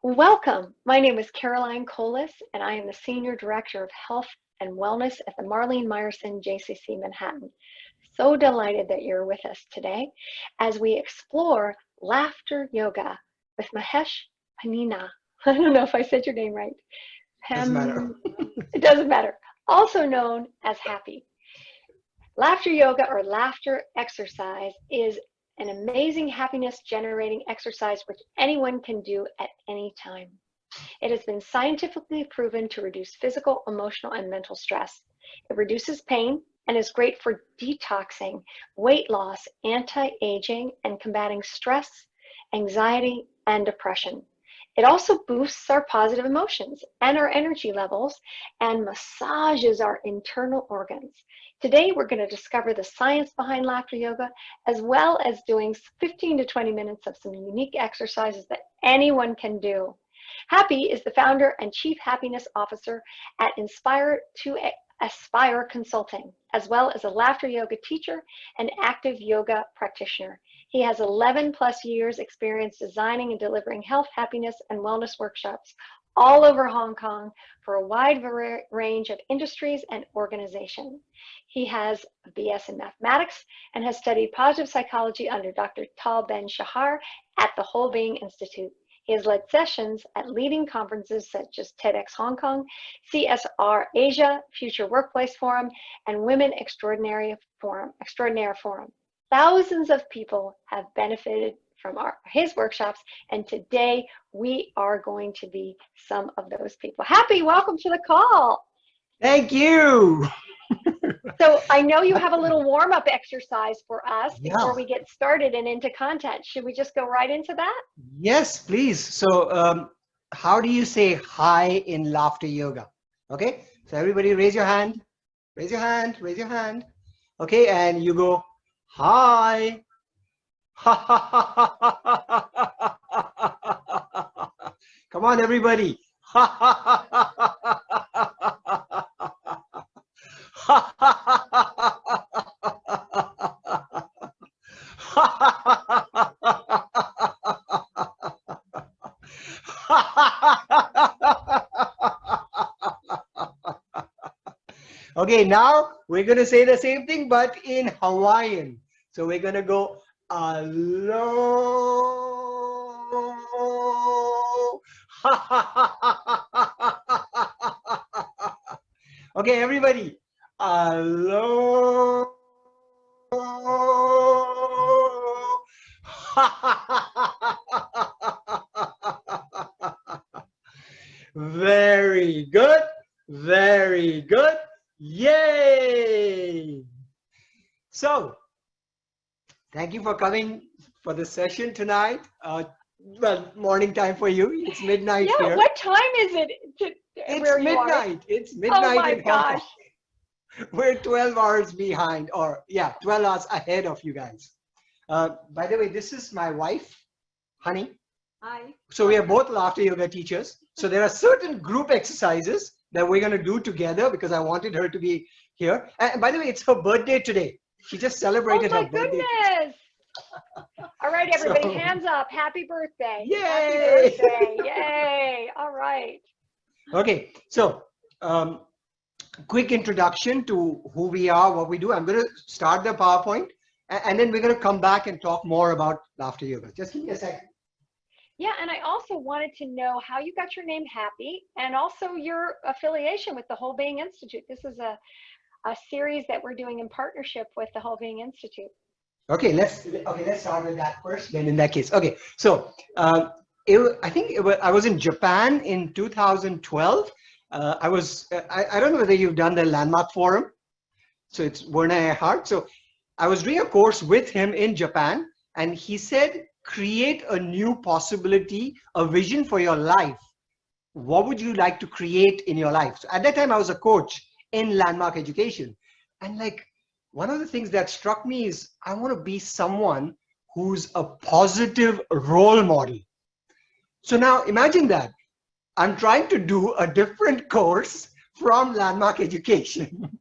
Welcome. My name is Caroline Colas, and I am the Senior Director of Health and Wellness at the Marlene Meyerson JCC Manhattan. So delighted that you're with us today as we explore laughter yoga with Mahesh Panina. I don't know if I said your name right. Doesn't matter. It doesn't matter. Also known as Happy. Laughter yoga or laughter exercise is an amazing happiness generating exercise which anyone can do at any time. It has been scientifically proven to reduce physical, emotional, and mental stress. It reduces pain and is great for detoxing, weight loss, anti-aging, and combating stress, anxiety, and depression. It also boosts our positive emotions and our energy levels and massages our internal organs. Today, we're going to discover the science behind laughter yoga, as well as doing 15 to 20 minutes of some unique exercises that anyone can do. Happy is the founder and chief happiness officer at Inspire to Aspire Consulting, as well as a laughter yoga teacher and active yoga practitioner. He has 11 plus years experience designing and delivering health, happiness, and wellness workshops all over Hong Kong for a wide range of industries and organizations. He has a BS in mathematics and has studied positive psychology under Dr. Tal Ben Shahar at the Whole Being Institute. He has led sessions at leading conferences such as TEDx Hong Kong, CSR Asia, Future Workplace Forum, and Women Extraordinaire Forum. Thousands of people have benefited from his workshops, and today we are going to be some of those people. Happy, welcome to the call. Thank you. So I know you have a little warm-up exercise for us before Yeah. we get started and into content. Should we just go right into that? Yes, please. So, how do you say hi in laughter yoga? Okay. So everybody, raise your hand. Raise your hand. Raise your hand. Okay, and you go hi. Come on, everybody. Okay, now we're going to say the same thing, but in Hawaiian. So we're going to go alo. Okay, everybody. Alo. Very good. Very good. Yay! So, thank you for coming for the session tonight. Well, morning time for you. It's midnight Yeah, here. what time is it where you are? It's Oh midnight my in Hong Kong. gosh. We're 12 hours behind, or yeah, 12 hours ahead of you guys. By the way, this is my wife, Honey. Hi. So we are both laughter yoga teachers. So there are certain group exercises that we're going to do together because I wanted her to be here. And by the way, it's her birthday today. She just Oh celebrated my her birthday. goodness. All right, everybody, So, hands up. Happy birthday. yay! Happy birthday. Yay. All right. Okay, so quick introduction to who we are, what we do. I'm going to start the PowerPoint and then we're going to come back and talk more about laughter yoga. Just give me a second. Yeah, and I also wanted to know how you got your name Happy and also your affiliation with the Whole Being Institute. This is a series that we're doing in partnership with the Whole Being Institute. Okay, let's start with that first. Then in that case, okay. So I was in Japan in 2012. I don't know whether you've done the Landmark Forum. So it's Werner Erhard. So I was doing a course with him in Japan, and he said, create a new possibility, a vision for your life. What would you like to create in your life? So at that time, I was a coach in Landmark Education. And like, one of the things that struck me is I want to be someone who's a positive role model. So now imagine that. I'm trying to do a different course from Landmark Education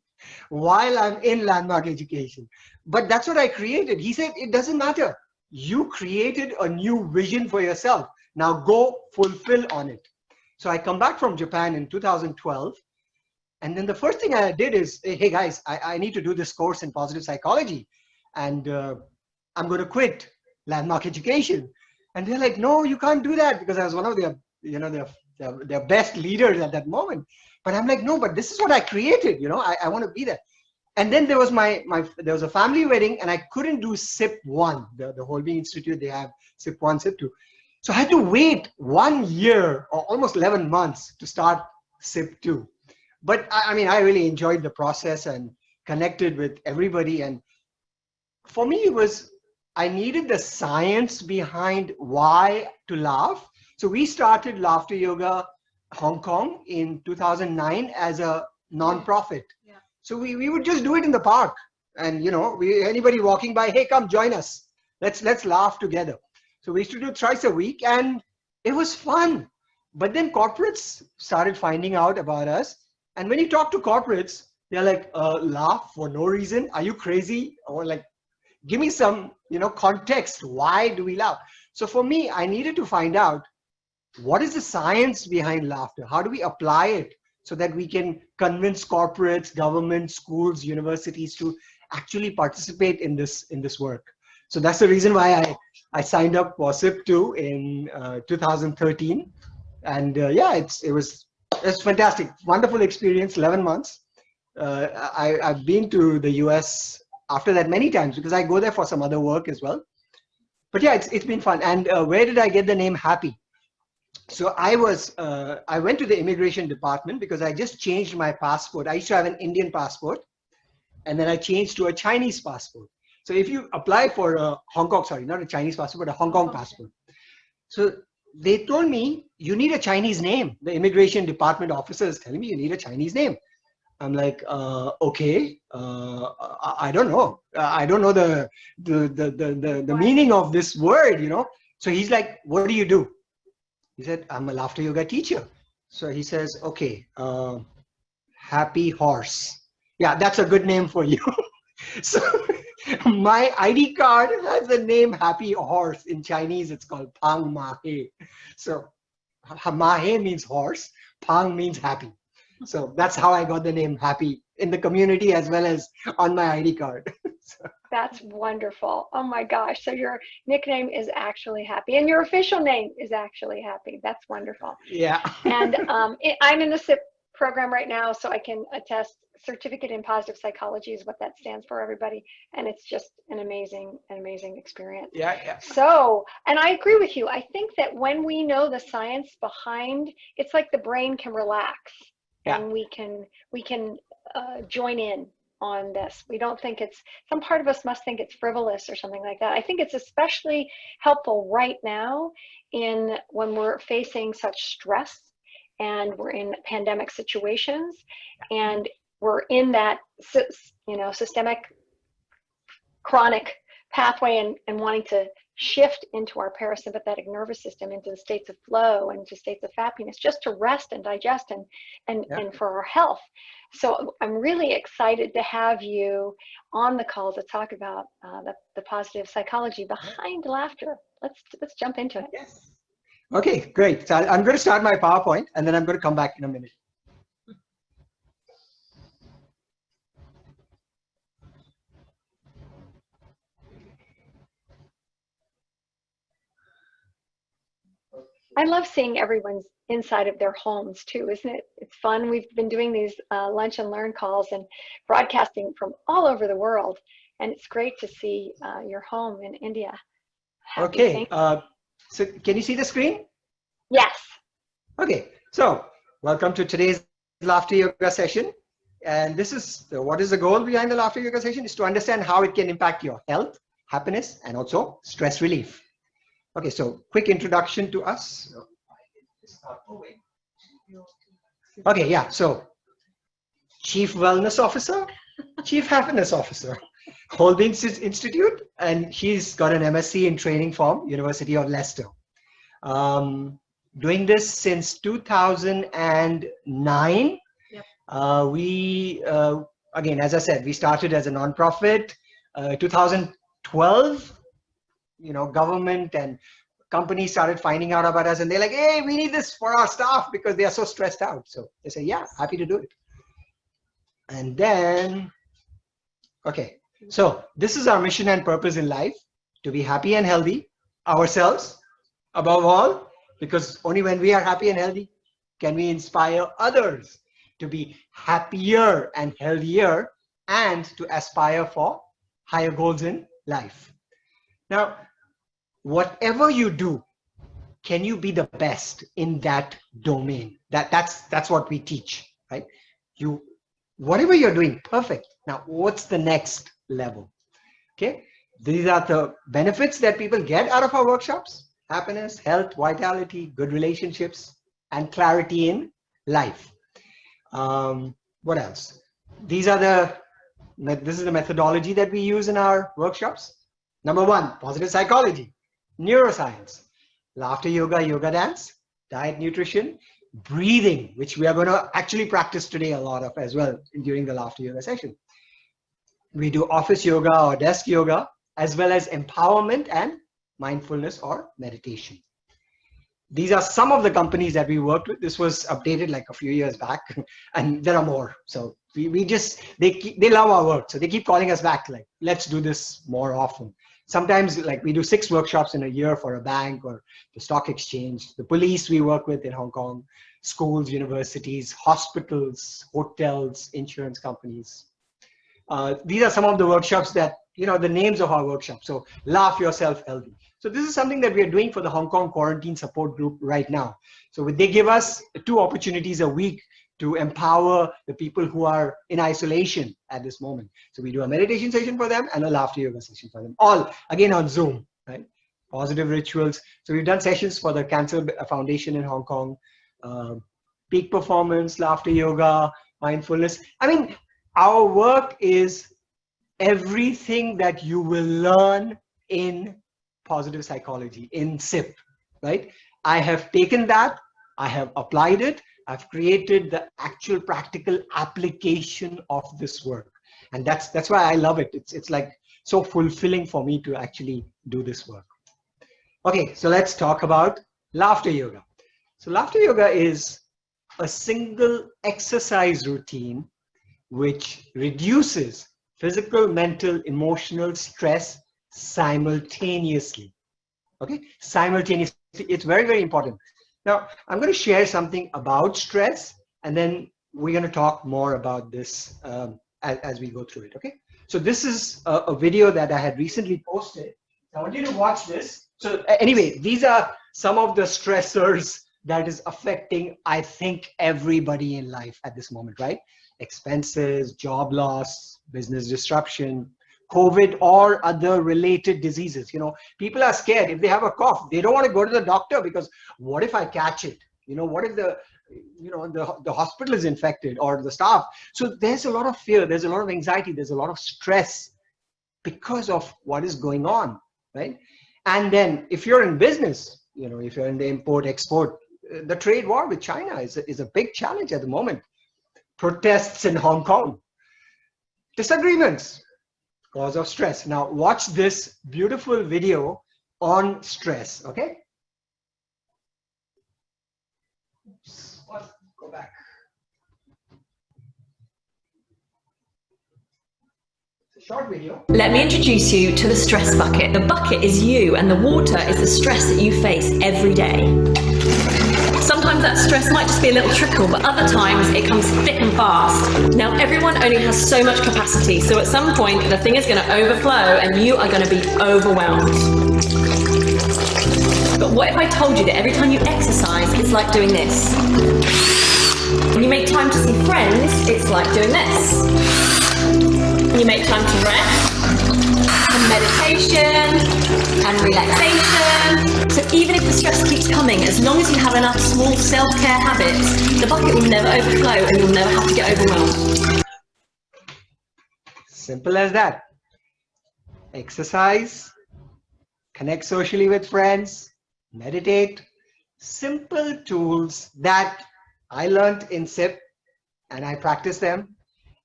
while I'm in Landmark Education. But that's what I created. He said, it doesn't matter. You created a new vision for yourself. Now go fulfill on it. So I come back from Japan in 2012. And then the first thing I did is, hey guys, I need to do this course in positive psychology. And I'm going to quit landmark education. And they're like, no, you can't do that, because I was one of their, their best leaders at that moment. But I'm like, no, but this is what I created. I want to be there. And then there was there was a family wedding, and I couldn't do SIP 1, the Holbein Institute. They have SIP 1, SIP 2. So I had to wait 1 year or almost 11 months to start SIP 2. But I mean, I really enjoyed the process and connected with everybody. And for me, I needed the science behind why to laugh. So we started Laughter Yoga Hong Kong in 2009 as a non-profit. Yeah. So we would just do it in the park. And, anybody walking by, hey, come join us. Let's laugh together. So we used to do it thrice a week, and it was fun. But then corporates started finding out about us. And when you talk to corporates, they're like, laugh for no reason. Are you crazy? Or like, give me some, context. Why do we laugh? So for me, I needed to find out, what is the science behind laughter? How do we apply it so that we can convince corporates, governments, schools, universities to actually participate in this work? So that's the reason why I signed up for SIP 2 in 2013. And it was fantastic, wonderful experience, 11 months. I've been to the US after that many times, because I go there for some other work as well. But yeah, it's been fun. And where did I get the name Happy? So I went to the immigration department because I just changed my passport. I used to have an Indian passport, and then I changed to a Chinese passport. So if you apply for a not a Chinese passport, but a Hong Kong passport. So they told me, you need a Chinese name. The immigration department officer is telling me you need a Chinese name. I'm like, okay, I don't know. I don't know the meaning of this word, So he's like, what do you do? He said, I'm a laughter yoga teacher. So he says, okay, Happy Horse. Yeah, that's a good name for you. So my ID card has the name Happy Horse. In Chinese, it's called Pang Mahe. So Mahe means horse, Pang means happy. So that's how I got the name Happy in the community as well as on my ID card. So. That's wonderful. Oh my gosh. So your nickname is actually Happy, and your official name is actually Happy. That's wonderful. Yeah. And I'm in the SIP program right now, so I can attest. Certificate in Positive Psychology is what that stands for, everybody. And it's just an amazing experience. Yeah. So, and I agree with you. I think that when we know the science behind, it's like the brain can relax, and we can join in on this. We don't think some part of us must think it's frivolous or something like that. I think it's especially helpful right now when we're facing such stress, and we're in pandemic situations, and we're in that systemic chronic pathway, and wanting to shift into our parasympathetic nervous system, into the states of flow and into states of happiness, just to rest and digest and for our health. So I'm really excited to have you on the call to talk about the positive psychology behind laughter. Let's jump into it. Yes. Okay, great. So I'm going to start my PowerPoint, and then I'm going to come back in a minute. I love seeing everyone's inside of their homes too, isn't it? It's fun. We've been doing these lunch and learn calls and broadcasting from all over the world, and it's great to see your home in India. Okay, so can you see the screen? Yes. Okay, so welcome to today's Laughter Yoga session. And this is what is the goal behind the Laughter Yoga session? Is to understand how it can impact your health, happiness, and also stress relief. Okay, so quick introduction to us. Okay, yeah, so Chief Wellness Officer, Chief Happiness Officer, Holbein Institute, and she's got an MSc in training from University of Leicester. Doing this since 2009. Yep. Again, as I said, we started as a nonprofit. 2012, government and companies started finding out about us and they're like, hey, we need this for our staff because they are so stressed out. So they say, yeah, happy to do it. And then, okay, so this is our mission and purpose in life, to be happy and healthy ourselves above all, because only when we are happy and healthy can we inspire others to be happier and healthier and to aspire for higher goals in life. Now, whatever you do, can you be the best in that domain? That's what we teach, right? You, whatever you're doing, perfect. Now, what's the next level? Okay, these are the benefits that people get out of our workshops: happiness, health, vitality, good relationships, and clarity in life. What else? These are this is the methodology that we use in our workshops. Number one, positive psychology, neuroscience, laughter yoga, yoga dance, diet, nutrition, breathing, which we are going to actually practice today a lot of as well during the laughter yoga session. We do office yoga or desk yoga, as well as empowerment and mindfulness or meditation. These are some of the companies that we worked with. This was updated like a few years back, and there are more. So we just, they love our work. So they keep calling us back, like, let's do this more often. Sometimes like we do 6 workshops in a year for a bank or the stock exchange, the police we work with in Hong Kong, schools, universities, hospitals, hotels, insurance companies. These are some of the workshops that, you know, the names of our workshops. So laugh yourself healthy. So this is something that we are doing for the Hong Kong Quarantine Support Group right now. So they give us 2 opportunities a week to empower the people who are in isolation at this moment. So we do a meditation session for them and a laughter yoga session for them, all again on Zoom, right? Positive rituals. So we've done sessions for the Cancer Foundation in Hong Kong, peak performance, laughter yoga, mindfulness. I mean, our work is everything that you will learn in positive psychology, in SIP, right? I have taken that, I have applied it, I've created the actual practical application of this work. And that's why I love it. It's like so fulfilling for me to actually do this work. Okay, so let's talk about laughter yoga. So laughter yoga is a single exercise routine which reduces physical, mental, emotional stress simultaneously. Okay, simultaneously. It's very, very important. Now, I'm going to share something about stress, and then we're going to talk more about this as we go through it. Okay, so this is a video that I had recently posted. I want you to watch this. So anyway, these are some of the stressors that is affecting, I think, everybody in life at this moment, right? Expenses, job loss, business disruption, COVID or other related diseases. You know, people are scared. If they have a cough, they don't want to go to the doctor because what if I catch it? You know, what if the hospital is infected or the staff? So there's a lot of fear, there's a lot of anxiety, there's a lot of stress because of what is going on, right? And then if you're in business, you know, if you're in the import export, the trade war with China is a big challenge at the moment. Protests in Hong Kong, disagreements, cause of stress. Now watch this beautiful video on stress, okay? Oops. Go back. It's a short video. Let me introduce you to the stress bucket. The bucket is you and the water is the stress that you face every day. Sometimes that stress might just be a little trickle, but other times it comes thick and fast. Now, everyone only has so much capacity, so at some point the thing is going to overflow and you are going to be overwhelmed. But what if I told you that every time you exercise, it's like doing this? When you make time to see friends, it's like doing this. When you make time to rest, and meditation, and relaxation. So even if the stress keeps coming, as long as you have enough small self-care habits, the bucket will never overflow and you'll never have to get overwhelmed. Simple as that. Exercise, connect socially with friends, meditate. Simple tools that I learned in SIP and I practice them,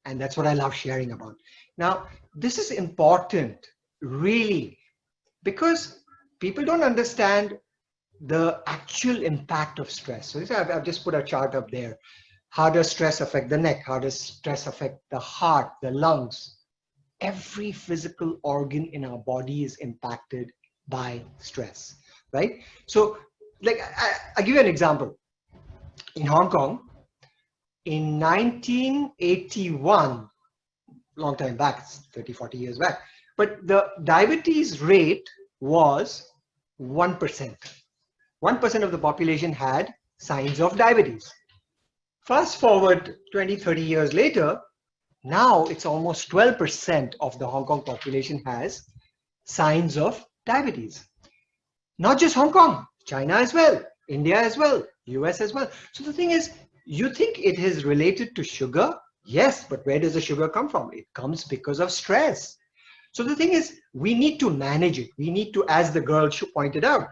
and that's what I love sharing about. Now, this is important, really, because people don't understand the actual impact of stress. So I've just put a chart up there. How does stress affect the neck? How does stress affect the heart, the lungs? Every physical organ in our body is impacted by stress, right? So like I'll give you an example. In Hong Kong, in 1981, long time back, 30, 40 years back, but the diabetes rate was 1%. 1% of the population had signs of diabetes. Fast forward 20, 30 years later, now it's almost 12% of the Hong Kong population has signs of diabetes. Not just Hong Kong, China as well, India as well, US as well. So the thing is, you think it is related to sugar? Yes, but where does the sugar come from? It comes because of stress. So the thing is, we need to manage it. We need to, as the girl pointed out,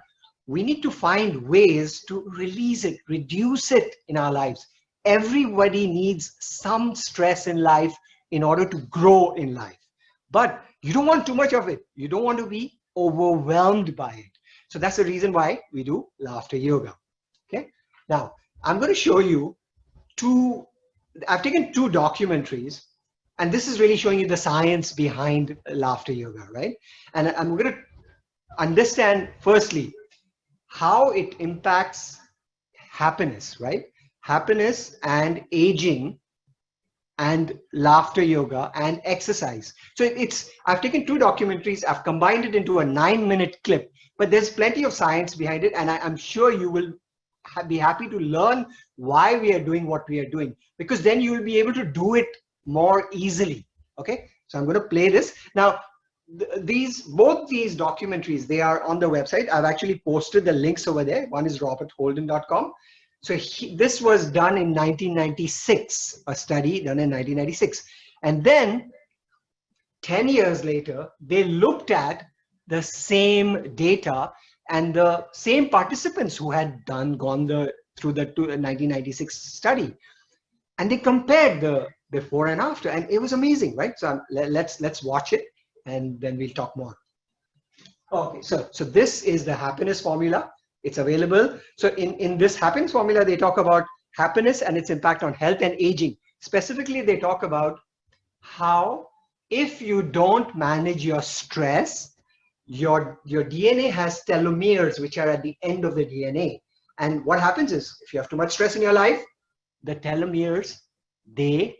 we need to find ways to release it, reduce it in our lives. Everybody needs some stress in life in order to grow in life. But you don't want too much of it. You don't want to be overwhelmed by it. So that's the reason why we do laughter yoga. Okay. Now, I'm going to show you I've taken two documentaries, and this is really showing you the science behind laughter yoga, right? And I'm going to understand, firstly, how it impacts happiness, right? Happiness and aging and laughter yoga and exercise. So I've taken two documentaries, I've combined it into a 9-minute clip, but there's plenty of science behind it, and I'm sure you will be happy to learn why we are doing what we are doing, because then you will be able to do it more easily. Okay, so I'm going to play this now. Both these documentaries, they are on the website. I've actually posted the links over there. One is robertholden.com. So this was done in 1996, a study done in 1996, and then 10 years later they looked at the same data and the same participants who had gone through the 1996 study, and they compared the before and after, and it was amazing, right? So let's watch it, and then we'll talk more. Okay, so this is the happiness formula. It's available. So in this happiness formula, they talk about happiness and its impact on health and aging. Specifically, they talk about how if you don't manage your stress, your DNA has telomeres, which are at the end of the DNA. And what happens is, if you have too much stress in your life, the telomeres, they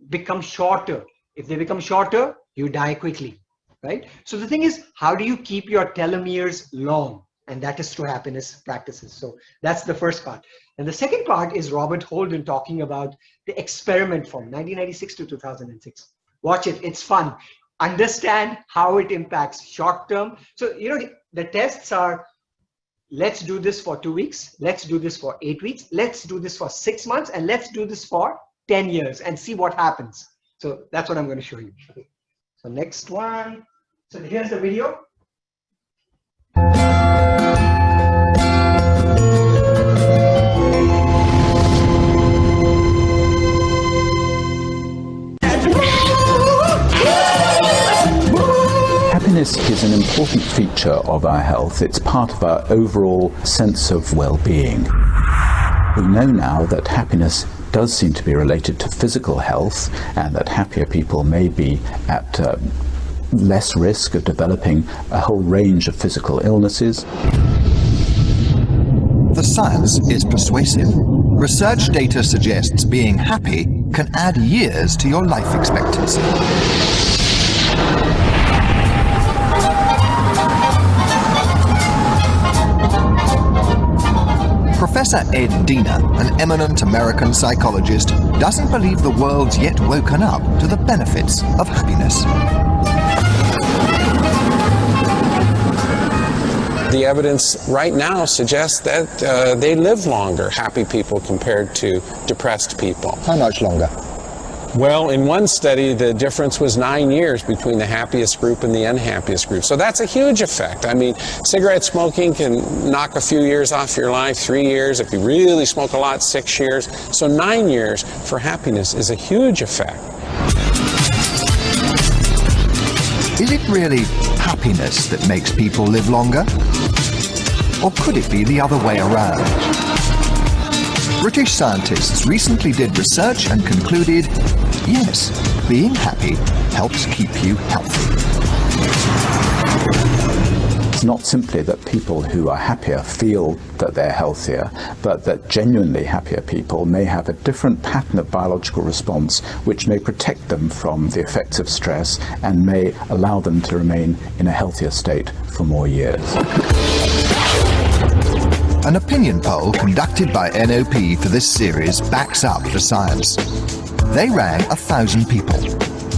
become shorter. If they become shorter, you die quickly, right? So the thing is, how do you keep your telomeres long? And that is through happiness practices. So that's the first part. And the second part is Robert Holden talking about the experiment from 1996 to 2006. Watch it, it's fun. Understand how it impacts short term. So, the tests are, let's do this for 2 weeks. Let's do this for 8 weeks. Let's do this for 6 months. And let's do this for 10 years and see what happens. So that's what I'm going to show you. So next one. So here's the video. Happiness is an important feature of our health. It's part of our overall sense of well-being. We know now that happiness does seem to be related to physical health, and that happier people may be at less risk of developing a whole range of physical illnesses. The science is persuasive. Research data suggests being happy can add years to your life expectancy. Professor Ed Diener, an eminent American psychologist, doesn't believe the world's yet woken up to the benefits of happiness. The evidence right now suggests that they live longer, happy people, compared to depressed people. How much longer? Well, in one study, the difference was 9 years between the happiest group and the unhappiest group. So that's a huge effect. I mean, cigarette smoking can knock a few years off your life, 3 years. If you really smoke a lot, 6 years. So 9 years for happiness is a huge effect. Is it really happiness that makes people live longer? Or could it be the other way around? British scientists recently did research and concluded, yes, being happy helps keep you healthy. It's not simply that people who are happier feel that they're healthier, but that genuinely happier people may have a different pattern of biological response which may protect them from the effects of stress and may allow them to remain in a healthier state for more years. An opinion poll conducted by NOP for this series backs up the science. They rang 1,000 people.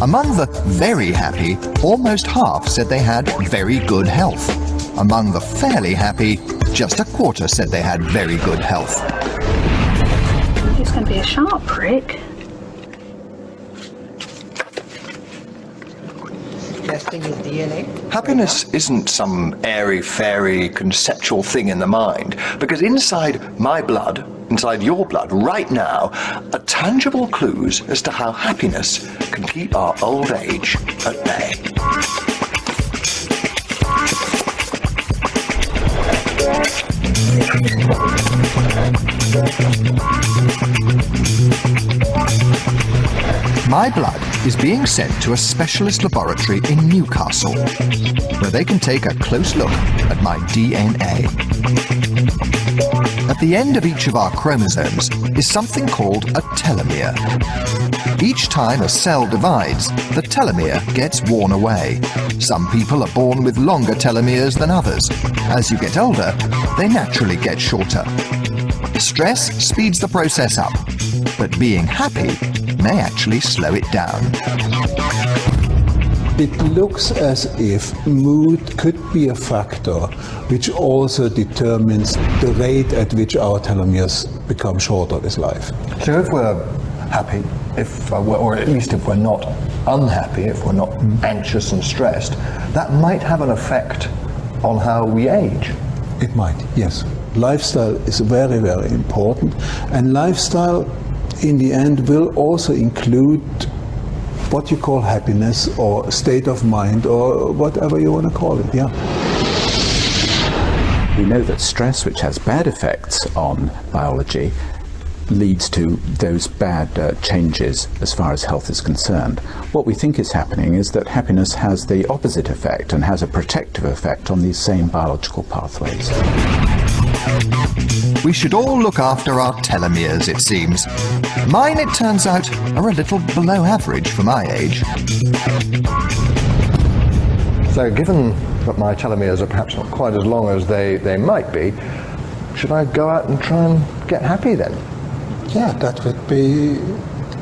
Among the very happy, almost half said they had very good health. Among the fairly happy, just a quarter said they had very good health. It's going to be a sharp prick. Testing his DNA. Happiness isn't some airy-fairy conceptual thing in the mind, because inside my blood, inside your blood, right now, are tangible clues as to how happiness can keep our old age at bay. My blood is being sent to a specialist laboratory in Newcastle, where they can take a close look at my DNA. At the end of each of our chromosomes is something called a telomere. Each time a cell divides, the telomere gets worn away. Some people are born with longer telomeres than others. As you get older, they naturally get shorter. Stress speeds the process up, but being happy may actually slow it down. It looks as if mood could be a factor which also determines the rate at which our telomeres become shorter with life. So if we're happy, or at least if we're not unhappy, if we're not anxious and stressed, that might have an effect on how we age. It might, yes. Lifestyle is very, very important, and lifestyle in the end will also include what you call happiness or state of mind or whatever you want to call it, yeah. We know that stress, which has bad effects on biology, leads to those bad changes as far as health is concerned. What we think is happening is that happiness has the opposite effect and has a protective effect on these same biological pathways. We should all look after our telomeres, it seems. Mine, it turns out, are a little below average for my age. So given that my telomeres are perhaps not quite as long as they might be, should I go out and try and get happy then? Yeah, that would be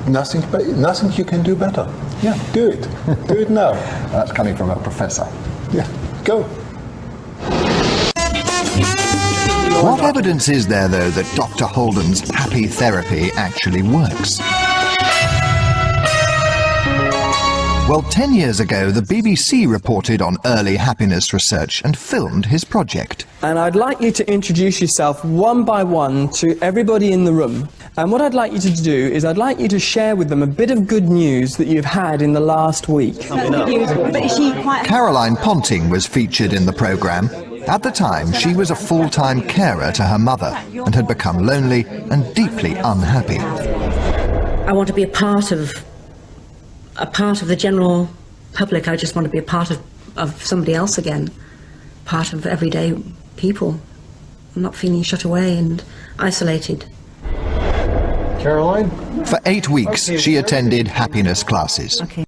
nothing you can do better. Yeah, do it. Do it now. That's coming from a professor. Yeah, go. What evidence is there, though, that Dr. Holden's happy therapy actually works? Well, 10 years ago, the BBC reported on early happiness research and filmed his project. And I'd like you to introduce yourself one by one to everybody in the room. And what I'd like you to do is I'd like you to share with them a bit of good news that you've had in the last week. Caroline Ponting was featured in the programme. At the time, she was a full-time carer to her mother and had become lonely and deeply unhappy. I want to be a part of the general public. I just want to be a part of somebody else again, part of everyday people. I'm not feeling shut away and isolated. Caroline? For 8 weeks, she attended happiness classes. Okay.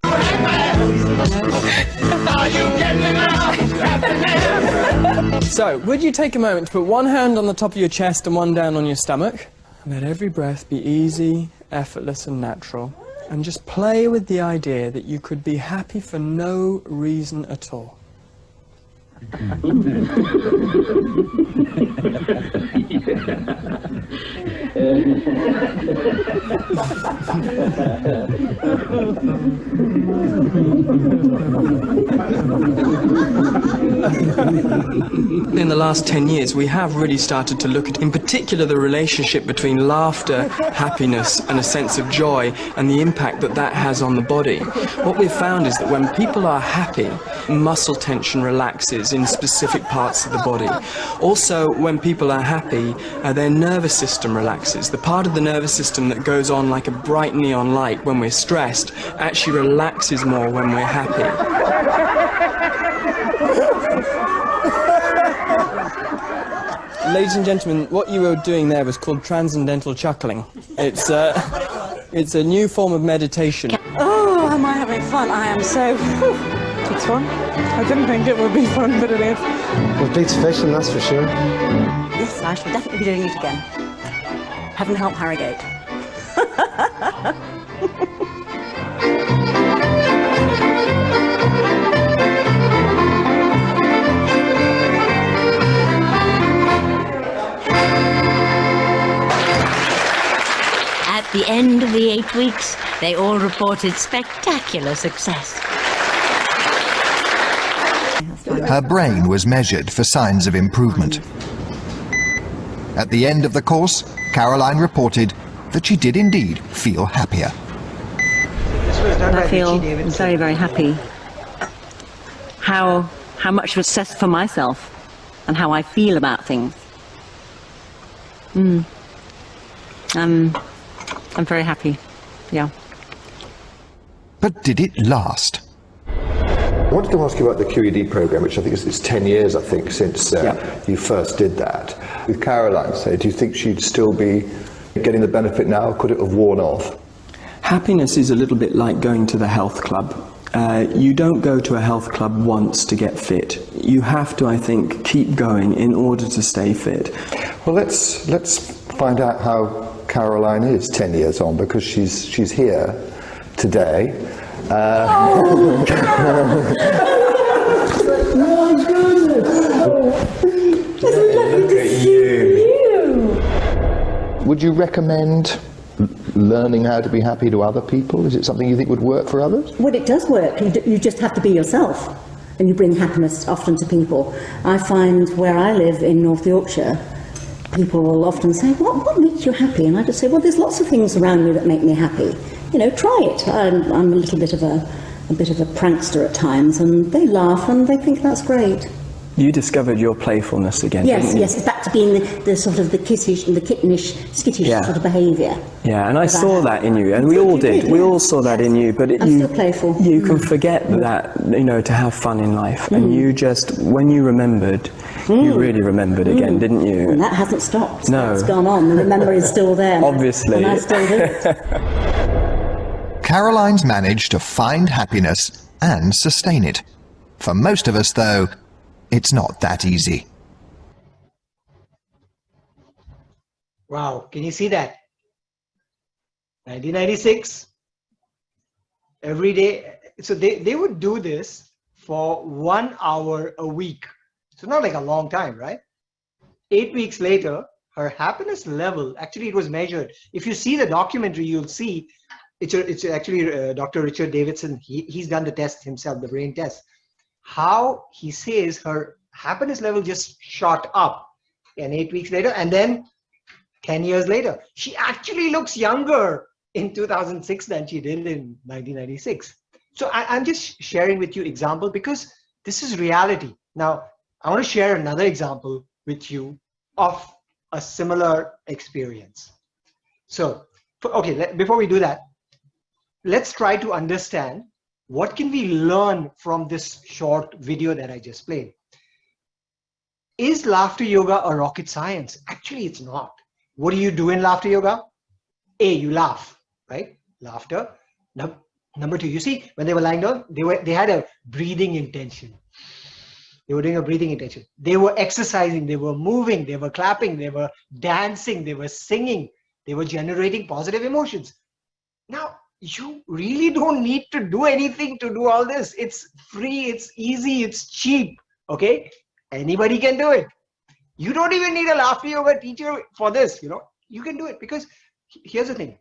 So, would you take a moment to put one hand on the top of your chest and one down on your stomach? And let every breath be easy, effortless and natural. And just play with the idea that you could be happy for no reason at all. In the last 10 years, we have really started to look at, in particular, the relationship between laughter, happiness, and a sense of joy, and the impact that that has on the body. What we've found is that when people are happy, muscle tension relaxes in specific parts of the body. Also, when people are happy, their nervous system relaxes. The part of the nervous system that goes on like a bright neon light when we're stressed actually relaxes more when we're happy. Ladies and gentlemen, what you were doing there was called transcendental chuckling. It's a new form of meditation. Oh, am I having fun? I am so... It's fun. I didn't think it would be fun, but it is. Well, it beats fishing, that's for sure. Yes, I shall definitely be doing it again. Heaven help Harrogate. At the end of the 8 weeks, they all reported spectacular success. Her brain was measured for signs of improvement. At the end of the course, Caroline reported that she did indeed feel happier. I feel very, very happy. How much success for myself and how I feel about things. I'm very happy, yeah. But did it last? I wanted to ask you about the QED program, which I think is 10 years, I think, since you first did that. With Caroline, say, do you think she'd still be getting the benefit now? Could it have worn off? Happiness is a little bit like going to the health club. You don't go to a health club once to get fit. You have to, I think, keep going in order to stay fit. Well, let's find out how Caroline is 10 years on, because she's here today. Oh, goodness! Look at you. Would you recommend learning how to be happy to other people? Is it something you think would work for others? Well, it does work. You just have to be yourself, and you bring happiness often to people. I find where I live in North Yorkshire, people will often say, what makes you happy? And I just say, well, there's lots of things around me that make me happy. You know, try it. I'm a little bit of a prankster at times, and they laugh and they think that's great. You discovered your playfulness again, yes, didn't you? Yes, it's back to being the sort of the kittish and the kittenish, skittish sort of behaviour. Yeah, and I saw that in you, and we all did. We all saw that in you, but I'm still playful. You can forget that, you know, to have fun in life, and you just, when you remembered, you really remembered again, didn't you? And that hasn't stopped. No. It's gone on. The remember is still there. Obviously. And I still do it. Caroline's managed to find happiness and sustain it. For most of us, though, it's not that easy. Wow, can you see that? 1996, every day. So they would do this for 1 hour a week. So not like a long time, right? 8 weeks later, her happiness level, actually it was measured. If you see the documentary, you'll see, it's actually Dr. Richard Davidson, he's done the test himself, the brain test. How he says her happiness level just shot up, and 8 weeks later, and then 10 years later, she actually looks younger in 2006 than she did in 1996. So I'm just sharing with you example because this is reality. Now, I want to share another example with you of a similar experience. So, okay, before we do that, let's try to understand what can we learn from this short video that I just played. Is laughter yoga a rocket science? Actually, it's not. What do you do in laughter yoga? A, you laugh, right? Laughter. Number two, you see, when they were lying down, they had a breathing intention. They were doing a breathing intention. They were exercising, they were moving, they were clapping, they were dancing, they were singing, they were generating positive emotions. Now, you really don't need to do anything to do all this. It's free, it's easy, it's cheap, okay? Anybody can do it. You don't even need a laughter yoga teacher for this, you know? You can do it because here's the thing.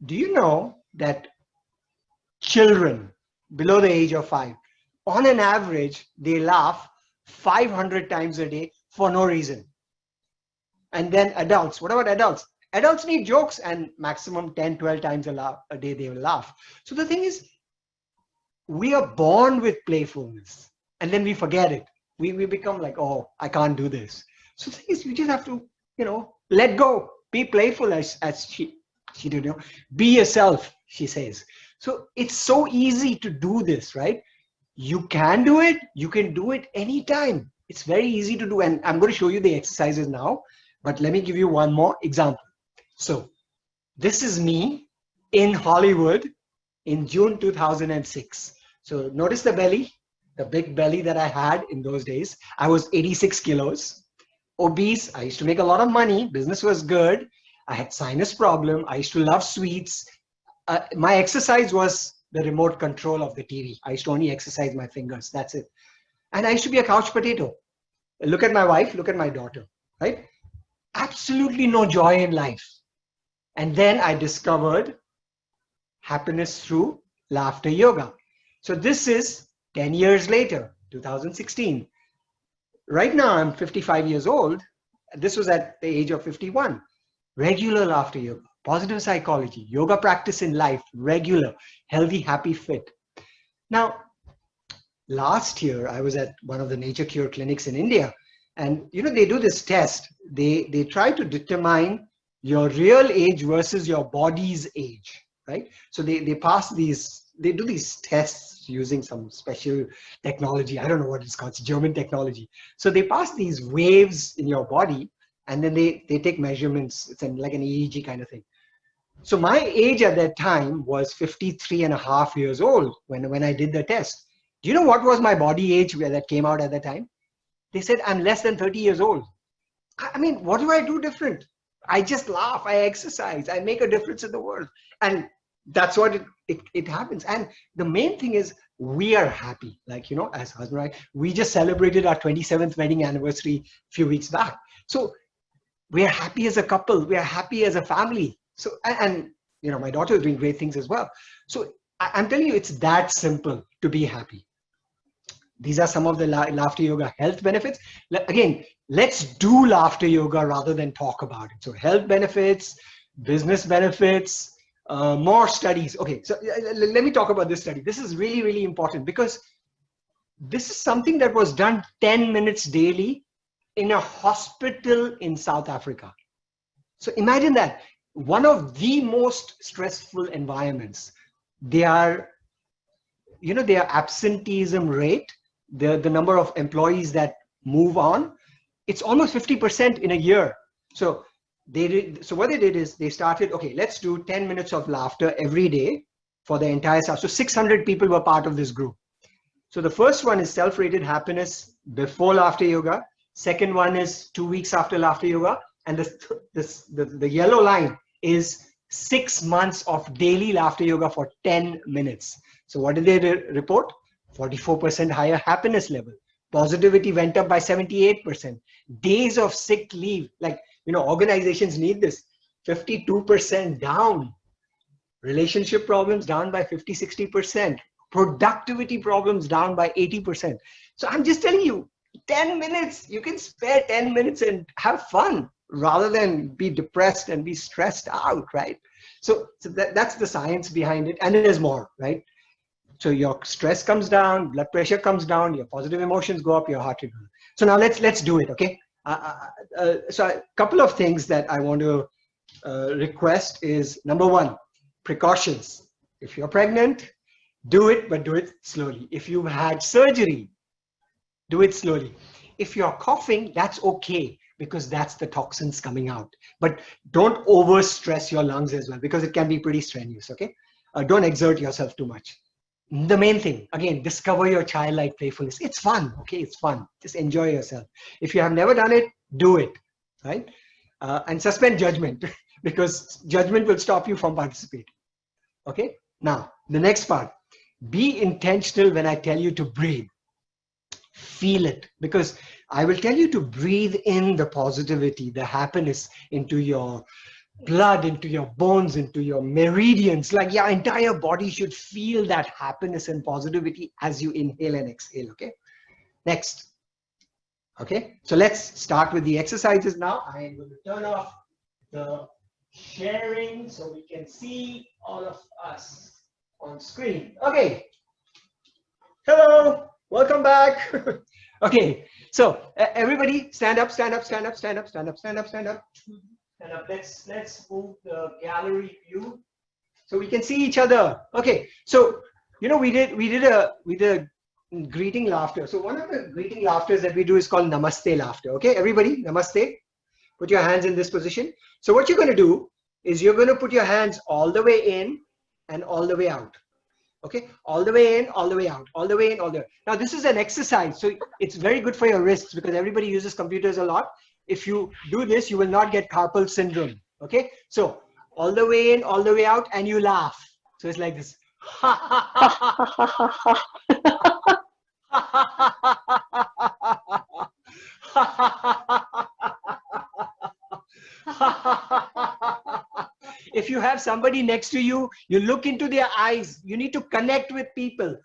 Do you know that children below the age of 5, on an average, they laugh 500 times a day for no reason. And then adults, what about adults? Adults need jokes, and maximum 10, 12 times a day they will laugh. So the thing is, we are born with playfulness, and then we forget it. We become like, oh, I can't do this. So the thing is, you just have to, let go. Be playful, as she did, be yourself, she says. So it's so easy to do this, right? You can do it. You can do it anytime. It's very easy to do. And I'm going to show you the exercises now, but let me give you one more example. So this is me in Hollywood in June 2006. So notice the belly, the big belly that I had in those days. I was 86 kilos, obese. I used to make a lot of money. Business was good. I had sinus problem. I used to love sweets. My exercise was the remote control of the TV. I used to only exercise my fingers. That's it. And I used to be a couch potato. Look at my wife, look at my daughter, right? Absolutely no joy in life. And then I discovered happiness through laughter yoga. So this is 10 years later, 2016. Right now, I'm 55 years old. This was at the age of 51. Regular laughter yoga, positive psychology, yoga practice in life, regular, healthy, happy, fit. Now, last year, I was at one of the nature cure clinics in India, and they do this test. They try to determine your real age versus your body's age, right? So they pass these, they do these tests using some special technology. I don't know what it's called. It's German technology. So they pass these waves in your body, and then they take measurements. It's like an EEG kind of thing. So my age at that time was 53 and a half years old when I did the test. Do you know what was my body age that came out at that time? They said, I'm less than 30 years old. I mean, what do I do different? I just laugh, I exercise, I make a difference in the world. And that's what it happens. And the main thing is, we are happy. Like, as husband and wife, we just celebrated our 27th wedding anniversary a few weeks back. So we are happy as a couple, we are happy as a family. So, and my daughter is doing great things as well. So I'm telling you, it's that simple to be happy. These are some of the laughter yoga health benefits. Again, let's do laughter yoga rather than talk about it. So health benefits, business benefits, more studies. Okay, so let me talk about this study. This is really, really important because this is something that was done 10 minutes daily in a hospital in South Africa. So imagine that. One of the most stressful environments. Their absenteeism rate, the number of employees that move on, it's almost 50% in a year. So what they did is they started, okay, let's do 10 minutes of laughter every day for the entire staff. So 600 people were part of this group. So the first one is self-rated happiness before laughter yoga. Second one is 2 weeks after laughter yoga. And the yellow line is 6 months of daily laughter yoga for 10 minutes. So what did they report? 44% higher happiness level. Positivity went up by 78%. Days of sick leave, like, organizations need this. 52% down. Relationship problems down by 50, 60%. Productivity problems down by 80%. So I'm just telling you, 10 minutes, you can spare 10 minutes and have fun rather than be depressed and be stressed out, right? So that's the science behind it. And there's more, right? So your stress comes down, blood pressure comes down, your positive emotions go up, your heart rate goes up. So now let's do it, okay? So a couple of things that I want to request is, number one, precautions. If you're pregnant, do it, but do it slowly. If you've had surgery, do it slowly. If you're coughing, that's okay, because that's the toxins coming out. But don't overstress your lungs as well, because it can be pretty strenuous, okay? Don't exert yourself too much. The main thing, again, discover your childlike playfulness. It's fun, okay? It's fun. Just enjoy yourself. If you have never done it, do it, right? And suspend judgment, because judgment will stop you from participating, okay? Now, the next part, be intentional when I tell you to breathe. Feel it, because I will tell you to breathe in the positivity, the happiness into your blood, into your bones, into your meridians. Like your entire body should feel that happiness and positivity as you inhale and exhale, okay? Next, Okay, so let's start with the exercises now. I am going to turn off the sharing so we can see all of us on screen. Okay. Hello, welcome back. Okay, so everybody stand up, stand up, stand up, stand up, stand up, stand up, stand up, stand up. Let's move the gallery view so we can see each other. Okay, so you know we did a greeting laughter. So one of the greeting laughters that we do is called namaste laughter. Okay, everybody, namaste. Put your hands in this position. So what you're going to do is you're going to put your hands all the way in and all the way out. Okay, all the way in, all the way out, all the way in, all the way. Now this is an exercise, so it's very good for your wrists because everybody uses computers a lot. If you do this, you will not get carpal syndrome. Okay, so all the way in, all the way out, and you laugh. So it's like this. If you have somebody next to you, you look into their eyes. You need to connect with people.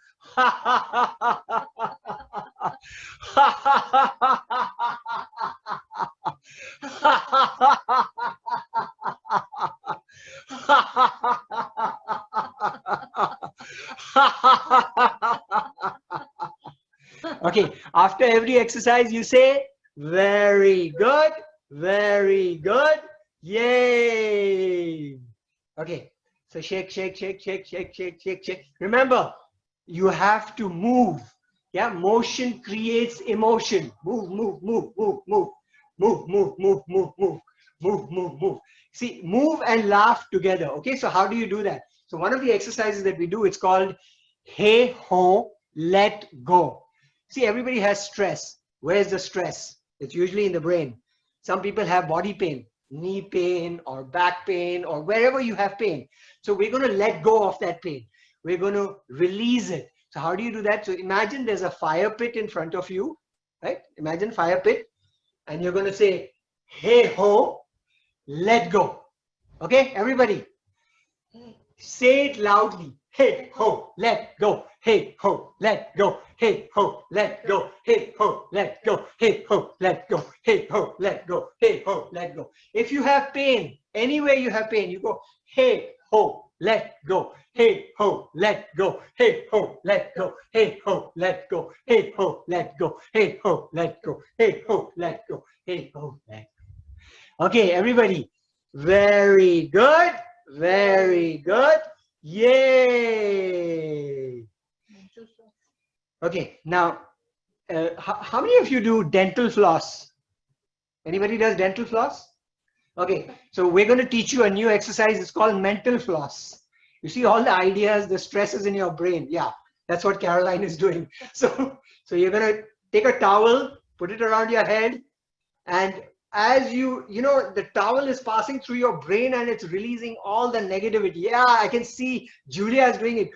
Okay, after every exercise, you say, very good, yay. Okay, so shake, shake, shake, shake, shake, shake, shake, shake. Remember, you have to move. Yeah, motion creates emotion. Move, move, move, move, move, move, move, move, move, move, move, move, move. See, move and laugh together. Okay, so how do you do that? So one of the exercises that we do, it's called hey ho, let go. See, everybody has stress. Where's the stress? It's usually in the brain. Some people have body pain, knee pain or back pain or wherever you have pain. So we're going to let go of that pain. We're going to release it. So how do you do that? So imagine there's a fire pit in front of you, right? Imagine fire pit, and you're going to say, hey ho, let go. Okay, everybody, say it loudly. Hey ho, let go. Hey ho, let go. Hey ho, let go. Hey ho, let go. Hey ho, let go. Hey ho, let go. Hey ho, let go. If you have pain, anywhere you have pain, you go, hey ho, let go. Hey ho, let go. Hey ho, let go. Hey ho, let go. Hey ho, let go. Hey ho, let go. Hey ho, let go. Hey ho, let go. Okay, everybody. Very good. Very good. Yay. Okay, now, how many of you do dental floss? Anybody does dental floss? Okay, so we're going to teach you a new exercise. It's called mental floss. You see all the ideas, the stresses in your brain. Yeah, that's what Caroline is doing. So you're going to take a towel, put it around your head, and as you know, the towel is passing through your brain and it's releasing all the negativity. Yeah, I can see Julia is doing it.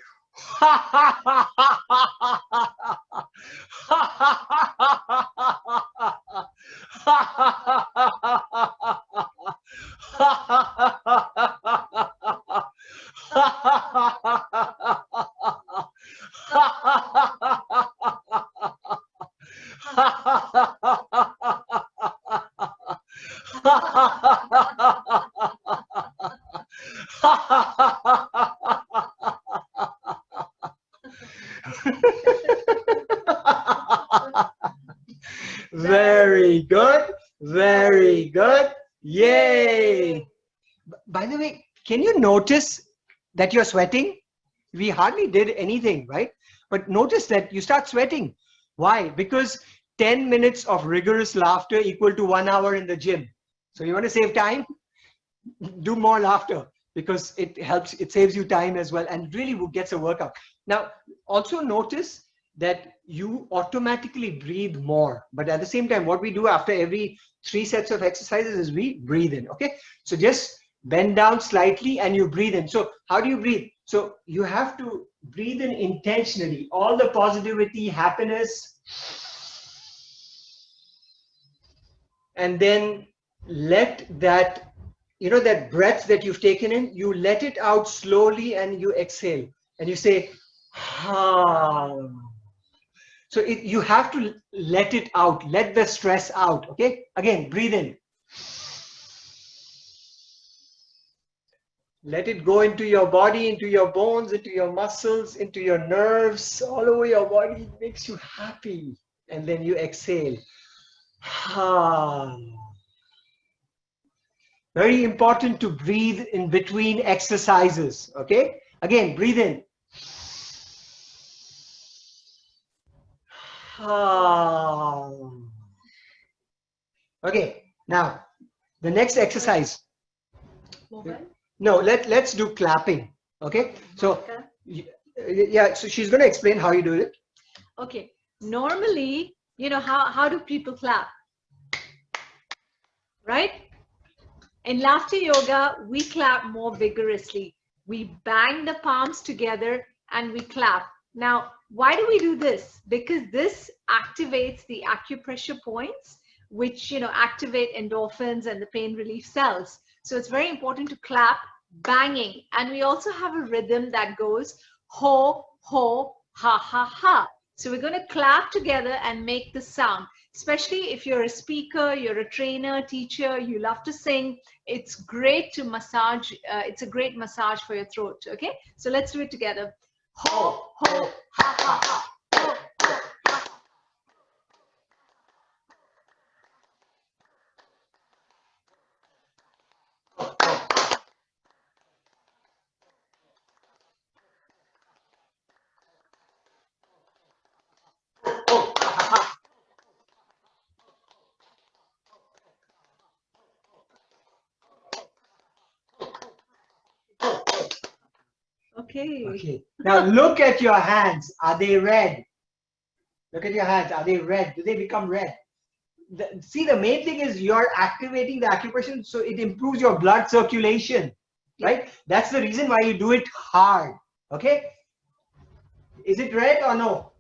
Very good. Very good. Yay. By the way, can you notice that you're sweating? We hardly did anything, right? But notice that you start sweating. Why? Because 10 minutes of rigorous laughter equal to 1 hour in the gym. So you want to save time? Do more laughter because it helps, it saves you time as well and really gets a workout. Now, also notice that you automatically breathe more. But at the same time, what we do after every 3 sets of exercises is we breathe in. Okay, so just bend down slightly and you breathe in. So how do you breathe? So you have to breathe in intentionally, all the positivity, happiness, and then let that, you know, that breath that you've taken in, you let it out slowly and you exhale and you say, ah. So you have to let it out, let the stress out, okay? Again, breathe in. Let it go into your body, into your bones, into your muscles, into your nerves, all over your body. It makes you happy. And then you exhale. Very important to breathe in between exercises, okay? Again, breathe in. Okay, now the next exercise. No, let's do clapping. Okay, so yeah, so she's going to explain how you do it. Okay, normally, you know, how do people clap? Right? In laughter yoga, we clap more vigorously. We bang the palms together and we clap. Now, why do we do this? Because this activates the acupressure points, which, you know, activate endorphins and the pain relief cells. So it's very important to clap, banging. And we also have a rhythm that goes ho, ho, ha, ha, ha. So we're going to clap together and make the sound. Especially if you're a speaker, you're a trainer, teacher, you love to sing, it's great to massage. It's a great massage for your throat. Okay, so let's do it together. Ho, ho, ha, ha, ha. Ho, ho, ha. Okay. Now look at your hands. Are they red? Look at your hands. Are they red? Do they become red? See, the main thing is you're activating the acupressure, so it improves your blood circulation, right? That's the reason why you do it hard. Okay. Is it red or no?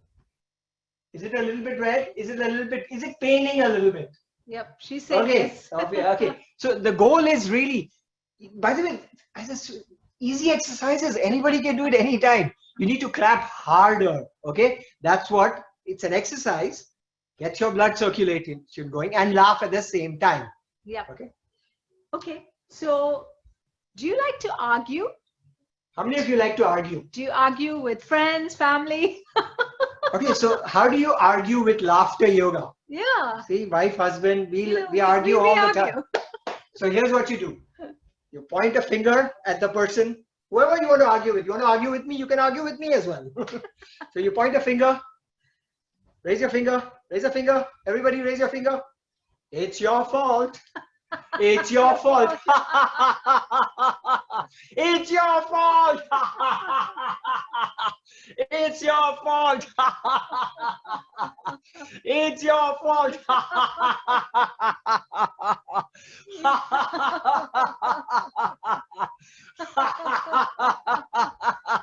Is it a little bit red? Is it a little bit? Is it paining a little bit? Yep, she said yes. Okay. So the goal is really, by the way, easy exercises. Anybody can do it anytime. You need to clap harder. Okay, that's what it's an exercise. Get your blood circulating going and laugh at the same time. Yeah. Okay. Okay. So, do you like to argue? How many of you like to argue? Do you argue with friends, family? Okay, so how do you argue with laughter yoga? Yeah. See, wife, husband, we argue all the time. So here's what you do. You point a finger at the person, whoever you want to argue with. You want to argue with me, you can argue with me as well. So you point a finger, raise your finger, raise a finger. Everybody raise your finger. It's your fault. It's your fault. It's your fault. It's your fault. It's your fault.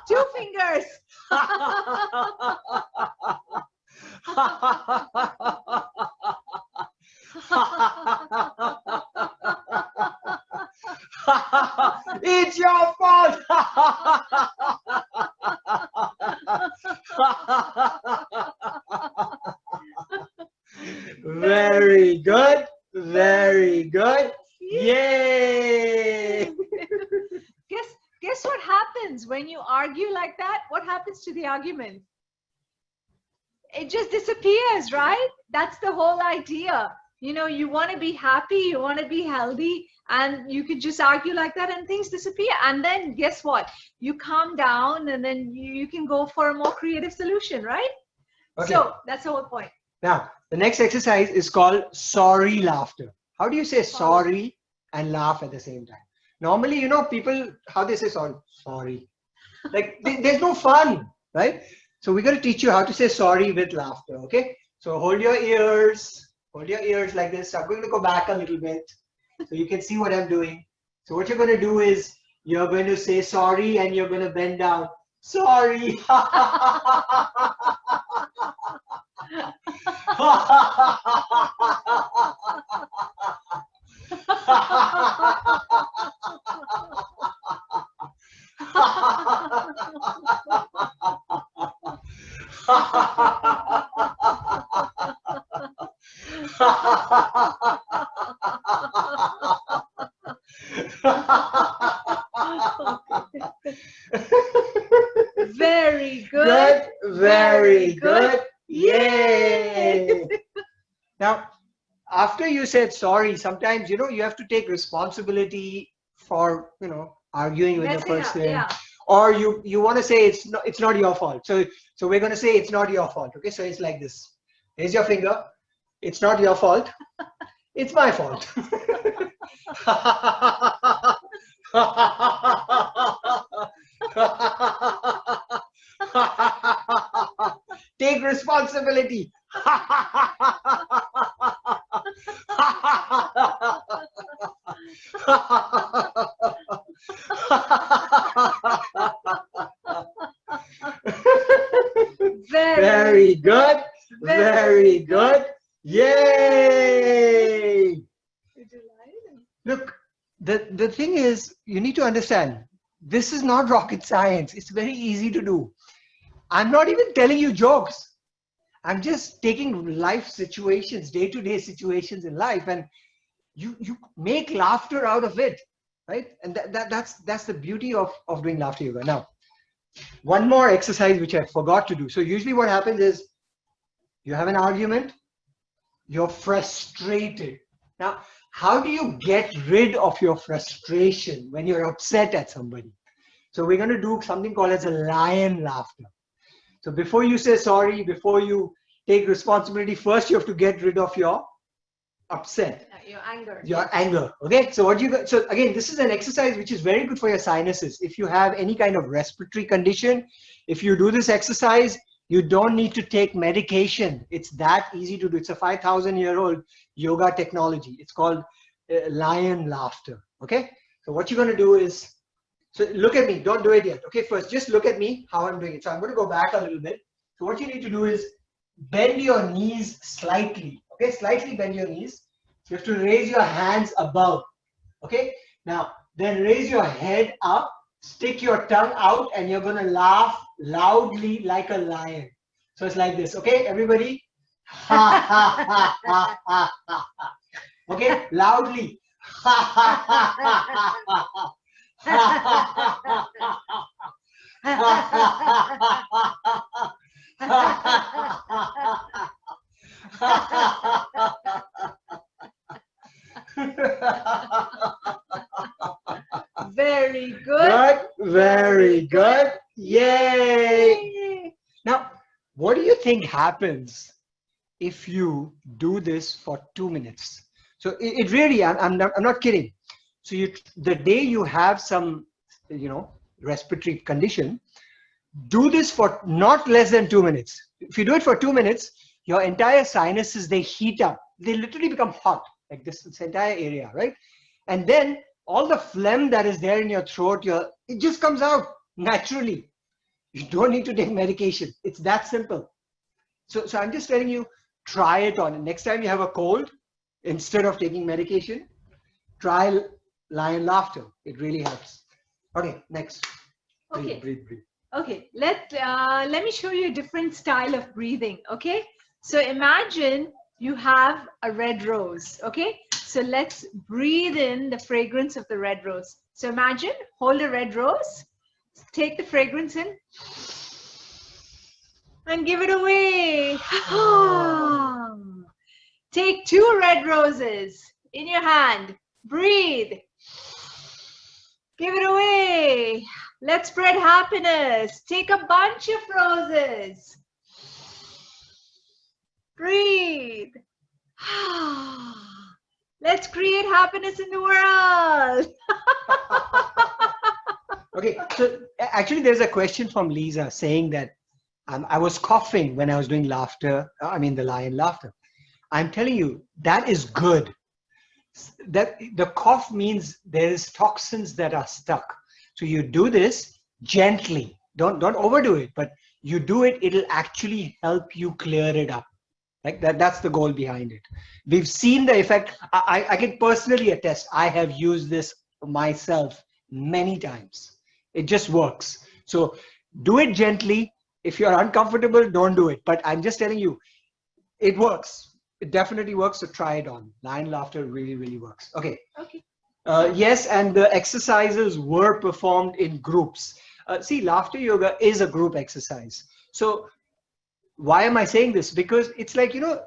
Two fingers. It's your fault. Very good. Very good. Yay. Guess what happens when you argue like that? What happens to the argument? It just disappears, right? That's the whole idea. You know, you want to be happy, you want to be healthy, and you could just argue like that and things disappear. And then guess what? You calm down and then you can go for a more creative solution, right? Okay. So that's the whole point. Now, the next exercise is called sorry laughter. How do you say sorry and laugh at the same time? Normally, you know, people, how they say sorry? Sorry. Like, there's no fun, right? So we're going to teach you how to say sorry with laughter, okay? So hold your ears like this. I'm going to go back a little bit so you can see what I'm doing. So what you're going to do is you're going to say sorry and you're going to bend down. Sorry. Very good. Good, very good. Yay! Now, after you said sorry, sometimes, you know, you have to take responsibility for, you know, arguing with the Messing up, person. yeah. Or you want to say it's not your fault. So we're going to say it's not your fault. Okay, so it's like this. Here's your finger. It's not your fault. It's my fault. Take responsibility. Very good. Very good. Yay! Look, the thing is, you need to understand, this is not rocket science. It's very easy to do. I'm not even telling you jokes. I'm just taking life situations, day-to-day situations in life, and you make laughter out of it, right? And that's the beauty of doing laughter yoga. Now, one more exercise which I forgot to do. So usually what happens is you have an argument, you're frustrated. Now, how do you get rid of your frustration when you're upset at somebody? So we're going to do something called as a lion laughter. So before you say sorry, before you take responsibility, first you have to get rid of your upset. Your anger. Your anger. Okay. So what you got? So again, this is an exercise which is very good for your sinuses. If you have any kind of respiratory condition, if you do this exercise, you don't need to take medication. It's that easy to do. It's a 5,000-year-old yoga technology. It's called lion laughter. Okay. So what you're going to do is, so look at me. Don't do it yet. Okay. First, just look at me how I'm doing it. So I'm going to go back a little bit. So what you need to do is bend your knees slightly. Okay. Slightly bend your knees. You have to raise your hands above. Okay. Now, then raise your head up, stick your tongue out, and you're going to laugh loudly like a lion. So it's like this. Okay, everybody? Ha ha ha ha ha ha. Okay, loudly. Ha ha ha ha ha ha. Ha ha ha ha ha ha. Very good. Good, very good. Yay! Now, what do you think happens if you do this for 2 minutes? So it really, I'm not kidding. So the day you have some, you know, respiratory condition, do this for not less than 2 minutes. If you do it for 2 minutes, your entire sinuses, they heat up. They literally become hot, like this entire area, right? And then all the phlegm that is there in your throat, it just comes out naturally. You don't need to take medication. It's that simple. So I'm just telling you, try it on. Next time you have a cold, instead of taking medication, try lion laughter. It really helps. Okay, next. Okay. Breathe. Okay, let me show you a different style of breathing. Okay, so imagine you have a red rose. Okay, so let's breathe in the fragrance of the red rose. So imagine, hold a red rose, take the fragrance in, and give it away. Take 2 red roses in your hand, breathe, give it away. Let's spread happiness. Take a bunch of roses. Breathe. Let's create happiness in the world. Okay, so actually there's a question from Lisa saying that I was coughing when I was doing laughter. I mean the lion laughter. I'm telling you, that is good. That the cough means there is toxins that are stuck. So you do this gently. Don't overdo it, but you do it, it'll actually help you clear it up. Like that's the goal behind it. We've seen the effect. I can personally attest. I have used this myself many times. It just works. So do it gently. If you're uncomfortable, don't do it. But I'm just telling you, it works. it definitely works, so try it on. Lion laughter really, really works. Okay. Okay. Yes, and the exercises were performed in groups. See, laughter yoga is a group exercise. So why am I saying this? Because it's like, you know,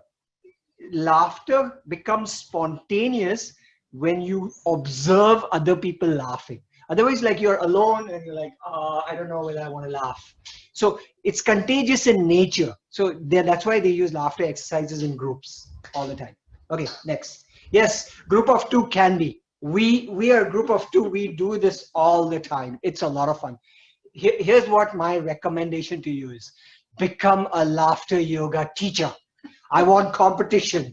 laughter becomes spontaneous when you observe other people laughing. Otherwise, like you're alone and you're like, I don't know whether I want to laugh. So it's contagious in nature. So that's why they use laughter exercises in groups all the time. Okay, next. Yes, group of two can be. We are a group of two. We do this all the time. It's a lot of fun. Here's what my recommendation to you is: become a laughter yoga teacher. I want competition,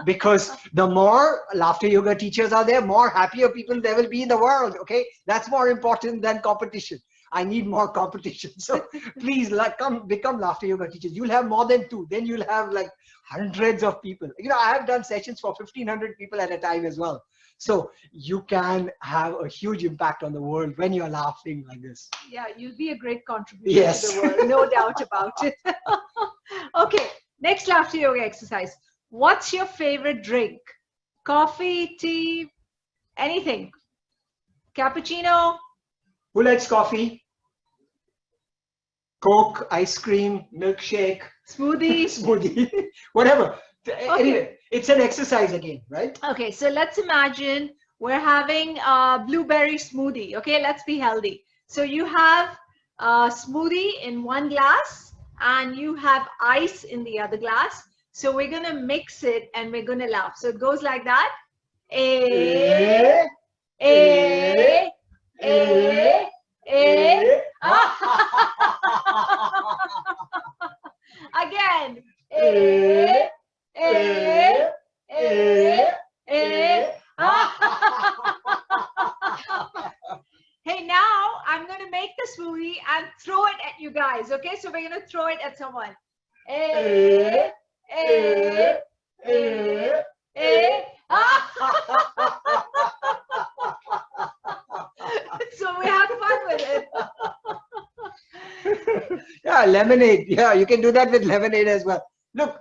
because the more laughter yoga teachers are there, more happier people there will be in the world. Okay, that's more important than competition. I need more competition. So please, come become laughter yoga teachers. You'll have more than two. Then you'll have like hundreds of people. You know, I have done sessions for 1,500 people at a time as well. So you can have a huge impact on the world when you're laughing like this. Yeah, you'll be a great contributor to the world, no doubt about it. Okay, next laughter yoga exercise. What's your favorite drink? Coffee, tea, anything? Cappuccino? Who likes coffee? Coke, ice cream, milkshake, smoothie, smoothie, whatever. Okay. Anyway, it's an exercise again, right? Okay, so let's imagine we're having a blueberry smoothie. Okay, let's be healthy. So you have a smoothie in one glass and you have ice in the other glass. So we're going to mix it and we're going to laugh. So it goes like that. Again. Hey, now I'm going to make the smoothie and throw it at you guys. Okay, so we're going to throw it at someone. So we have fun with it. Yeah, lemonade. Yeah, you can do that with lemonade as well. Look,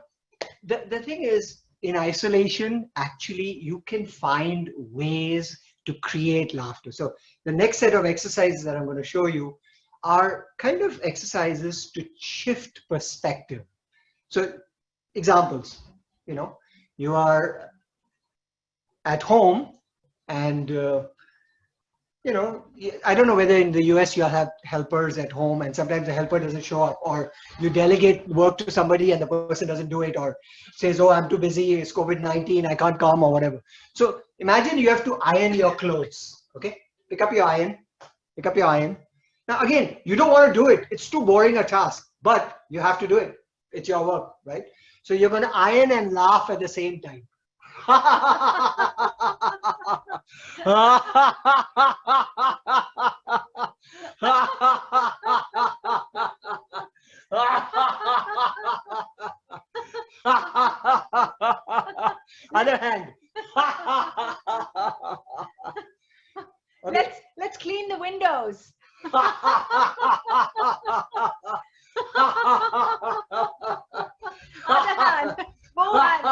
the thing is, in isolation, actually, you can find ways to create laughter. So the next set of exercises that I'm going to show you are kind of exercises to shift perspective. So examples, you know, you are at home and you know, I don't know whether in the US you'll have helpers at home and sometimes the helper doesn't show up, or you delegate work to somebody and the person doesn't do it, or says, oh, I'm too busy, it's COVID-19, I can't come, or whatever. So imagine you have to iron your clothes, okay? Pick up your iron. Now again, you don't want to do it. It's too boring a task, but you have to do it. It's your work, right? So you're going to iron and laugh at the same time. Other hand. Okay. Let's clean the windows. Other hand. Both hands.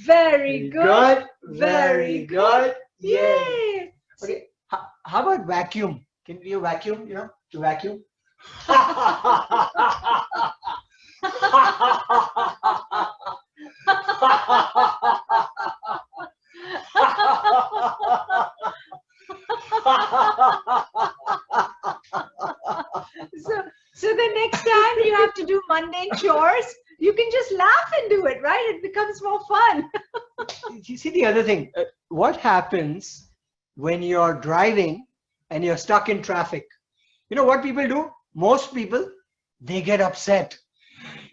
Very good. Very good. Yay. Okay. How about vacuum? Can you vacuum? You know, to vacuum. So the next time you have to do mundane chores, you can just laugh and do it, right? It becomes more fun. You see the other thing, what happens when you're driving and you're stuck in traffic? You know what people do? Most people, they get upset.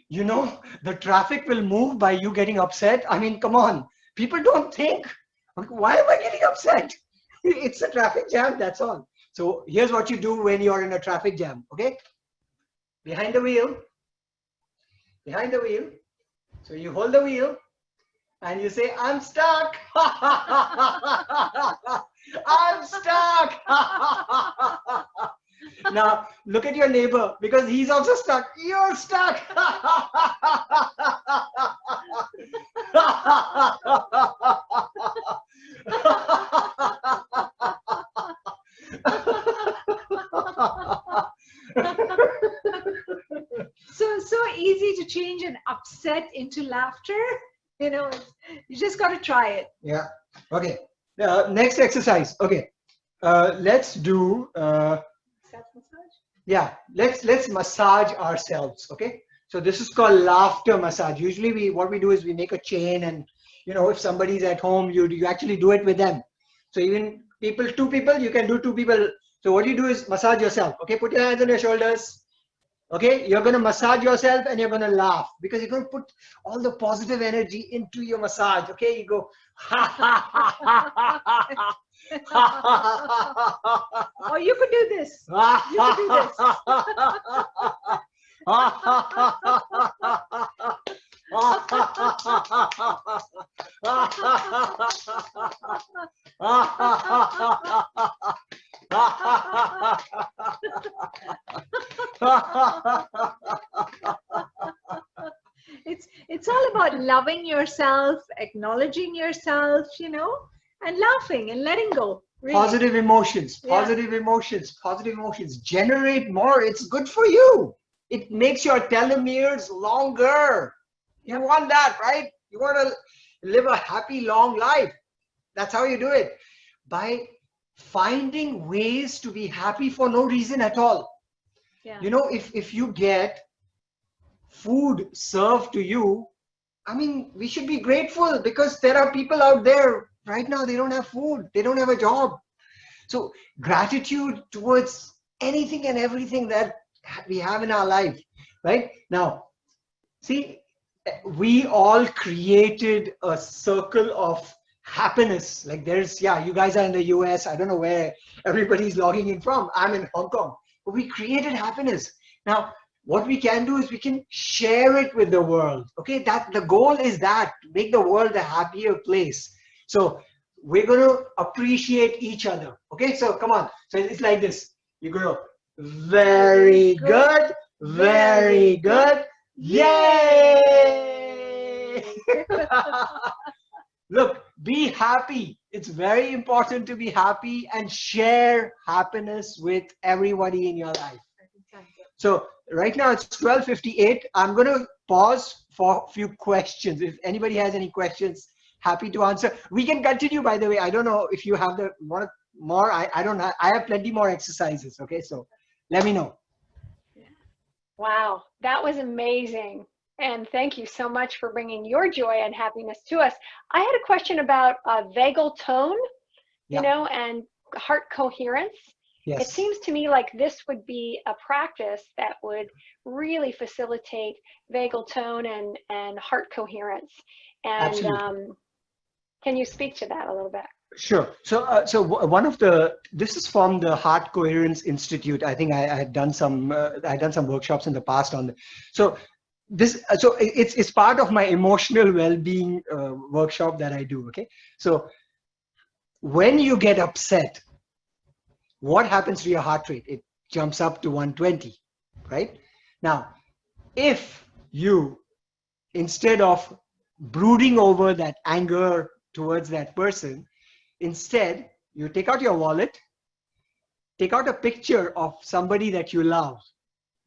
You know, the traffic will move by you getting upset. I mean, come on. People don't think, why am I getting upset? It's a traffic jam, that's all. So here's what you do when you're in a traffic jam, okay? Behind the wheel. So you hold the wheel and you say, I'm stuck. I'm stuck. Now look at your neighbor, because he's also stuck. You're stuck. So easy to change an upset into laughter. You know, you just got to try it. Yeah. Okay. Next exercise. Okay. Let's do. Yeah. Let's massage ourselves. Okay. So this is called laughter massage. Usually, what we do is we make a chain, and if somebody's at home, you actually do it with them. So even two people, you can do two people. So what you do is massage yourself. Okay. Put your hands on your shoulders. Okay, you're going to massage yourself and you're going to laugh, because you're going to put all the positive energy into your massage. Okay, you go, ha ha ha ha ha ha. Or you could do this. You could do this. It's all about loving yourself, acknowledging yourself, and laughing and letting go. Really. Positive emotions, positive emotions, positive emotions. Generate more. It's good for you. It makes your telomeres longer. You want that, right? You want to live a happy, long life. That's how you do it. By finding ways to be happy for no reason at all. Yeah. If you get food served to you, I mean, we should be grateful, because there are people out there right now, they don't have food, they don't have a job. So gratitude towards anything and everything that we have in our life, right? Now, see, we all created a circle of happiness. Like you guys are in the US, I don't know where everybody's logging in from. I'm in Hong Kong. But we created happiness. Now, what we can do is we can share it with the world. Okay, that the goal is that to make the world a happier place. So we're going to appreciate each other. Okay, so come on. So it's like this. You go, very good, very good. Yay! Look, be happy. It's very important to be happy and share happiness with everybody in your life. So right now it's 12:58. I'm going to pause for a few questions. If anybody has any questions, happy to answer. We can continue, by the way. I don't know if you have the more. I don't know. I have plenty more exercises. Okay, so let me know. Wow, that was amazing. And thank you so much for bringing your joy and happiness to us. I had a question about vagal tone, and heart coherence. Yes. It seems to me like this would be a practice that would really facilitate vagal tone and heart coherence. And can you speak to that a little bit? Sure. So, this is from the Heart Coherence Institute. I think I had done some workshops in the past on. So it's part of my emotional well-being workshop that I do. Okay. So when you get upset, what happens to your heart rate? It jumps up to 120, right? Now, if you, instead of brooding over that anger towards that person, instead you take out your wallet, take out a picture of somebody that you love,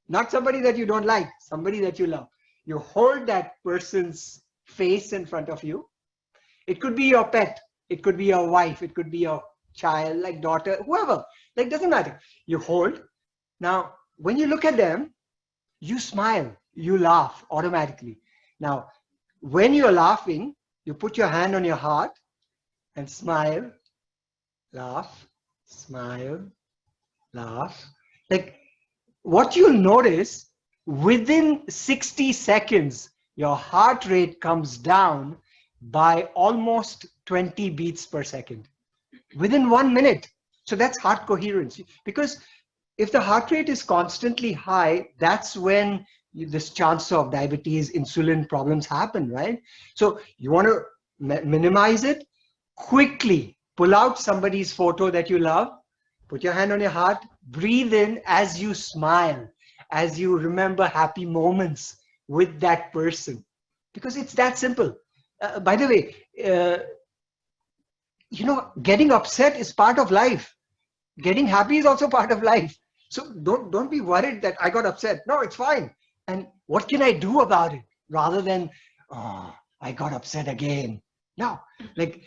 not somebody that you don't like, somebody that you love. You hold that person's face in front of you. It could be your pet, it could be your wife, it could be your child, like daughter, whoever, like doesn't matter. You hold. Now, when you look at them, you smile, you laugh automatically. Now, when you're laughing, you put your hand on your heart and smile, laugh, smile, laugh. Like what you'll notice, within 60 seconds, your heart rate comes down by almost 20 beats per second. Within 1 minute. So that's heart coherence. Because if the heart rate is constantly high, that's when this chance of diabetes, insulin problems happen, right? So you want to minimize it, quickly pull out somebody's photo that you love, put your hand on your heart, breathe in as you smile, as you remember happy moments with that person, because it's that simple. By the way, getting upset is part of life. Getting happy is also part of life. So don't be worried that I got upset. No, it's fine. And what can I do about it? Rather than, oh, I got upset again. No, like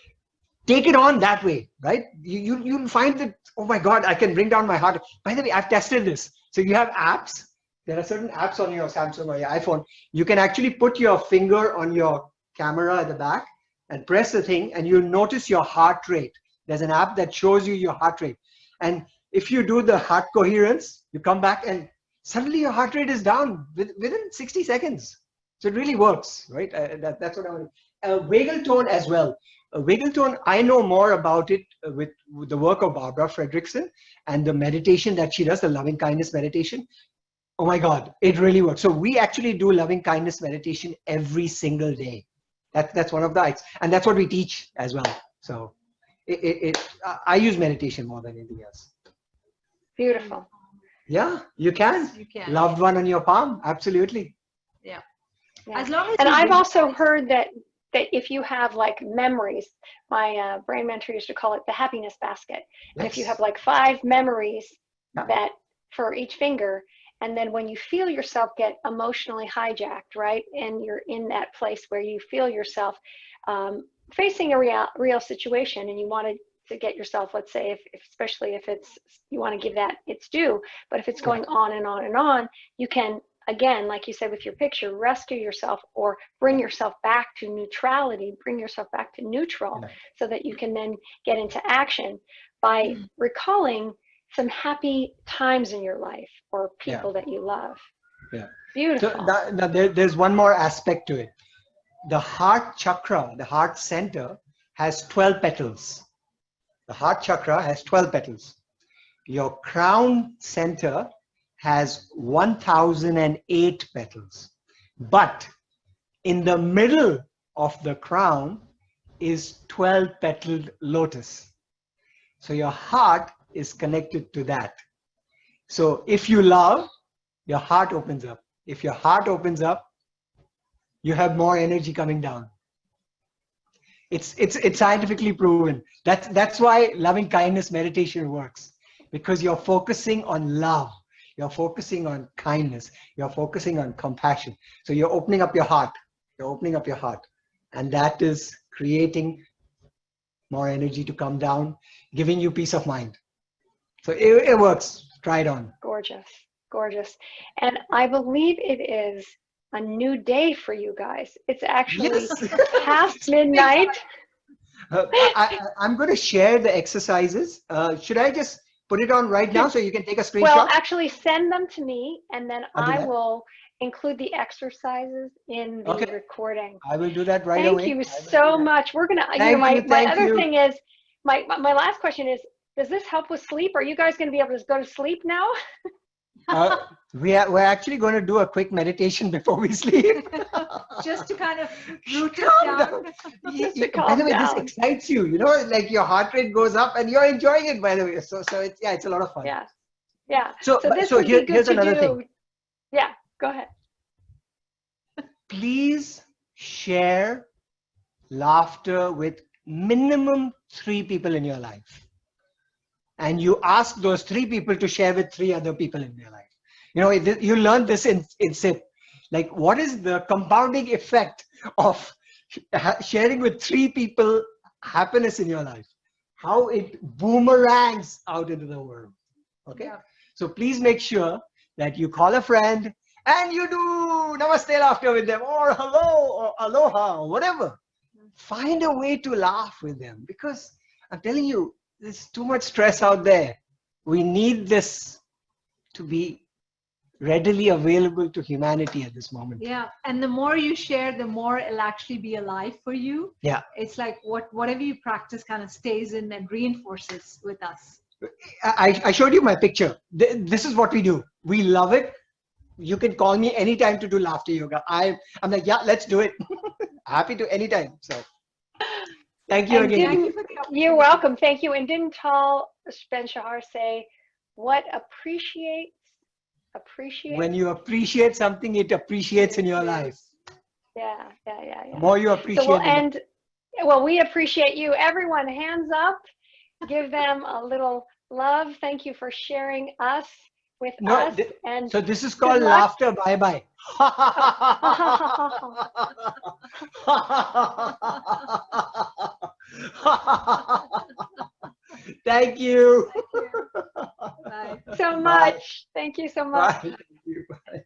take it on that way, right? You'll find that, oh my God, I can bring down my heart. By the way, I've tested this. So you have apps. There are certain apps on your Samsung or your iPhone. You can actually put your finger on your camera at the back and press the thing, and you'll notice your heart rate. There's an app that shows you your heart rate. And if you do the heart coherence, you come back and suddenly your heart rate is down within 60 seconds. So it really works, right? That's what I want to. Vagal tone as well. Vagal tone, I know more about it with the work of Barbara Fredrickson and the meditation that she does, the loving kindness meditation. Oh my God, it really works. So we actually do loving kindness meditation every single day. That's one of the acts, and that's what we teach as well. So I use meditation more than anything else. Beautiful. Yeah, you can. You can. Loved one on your palm, absolutely. Yeah. Yeah. As long as and you I've really- also heard that if you have like memories, my brain mentor used to call it the happiness basket. And if you have like 5 memories that for each finger, and then when you feel yourself get emotionally hijacked, right, and you're in that place where you feel yourself facing a real situation, and you wanted to get yourself, let's say, especially if it's, you want to give that its due, but if it's going on and on and on, you can, again, like you said with your picture, rescue yourself or bring yourself back to neutrality, bring yourself back to neutral, so that you can then get into action by recalling some happy times in your life or people that you love. Yeah. Beautiful. So there's one more aspect to it. The heart chakra, the heart center, has 12 petals. The heart chakra has 12 petals. Your crown center has 1008 petals. But in the middle of the crown is 12-petaled lotus. So your heart is connected to that. So if you love, your heart opens up. If your heart opens up, you have more energy coming down. It's scientifically proven. That's why loving kindness meditation works, because you're focusing on love, you're focusing on kindness, you're focusing on compassion. So you're opening up your heart. You're opening up your heart, and that is creating more energy to come down, giving you peace of mind. So it works. Try it on. Gorgeous, gorgeous. And I believe it is a new day for you guys. It's actually past midnight. I'm going to share the exercises. Should I just put it on right now so you can take a screenshot? Well, actually send them to me, and then I'll do I will include the exercises in the recording. I will do that right away. Thank you so much. We're gonna, my other thing is, my last question is, does this help with sleep? Are you guys gonna be able to go to sleep now? We're actually going to do a quick meditation before we sleep. Just to kind of root it down. By the way, this excites you. You know, like your heart rate goes up, and you're enjoying it. By the way, so it's a lot of fun. Yeah, yeah. So this would be good here's to another do. thing. Yeah, go ahead. Please share laughter with minimum 3 people in your life. And you ask those 3 people to share with 3 other people in their life. You know, you learn this in SIP. Like, what is the compounding effect of sharing with 3 people happiness in your life? How it boomerangs out into the world. Okay? Yeah. So please make sure that you call a friend and you do namaste laughter with them, or hello, or aloha, or whatever. Find a way to laugh with them, because I'm telling you, there's too much stress out there. We need this to be readily available to humanity at this moment. Yeah, and the more you share, the more it'll actually be alive for you. Yeah. It's like whatever you practice kind of stays in and reinforces with us. I showed you my picture. This is what we do. We love it. You can call me anytime to do laughter yoga. I'm like, yeah, let's do it. Happy to anytime. So Thank you And again. you're welcome. Thank you. And didn't Tal Ben Shahar say, what appreciates? When you appreciate something, it appreciates in your life. Yeah. The more you appreciate So we'll it. end. Well, we appreciate you. Everyone, hands up. Give them a little love. Thank you for sharing us with us. And so this is called luck. laughter. Bye-bye. Thank you. So much. Thank you so much. Bye. Thank you. Bye.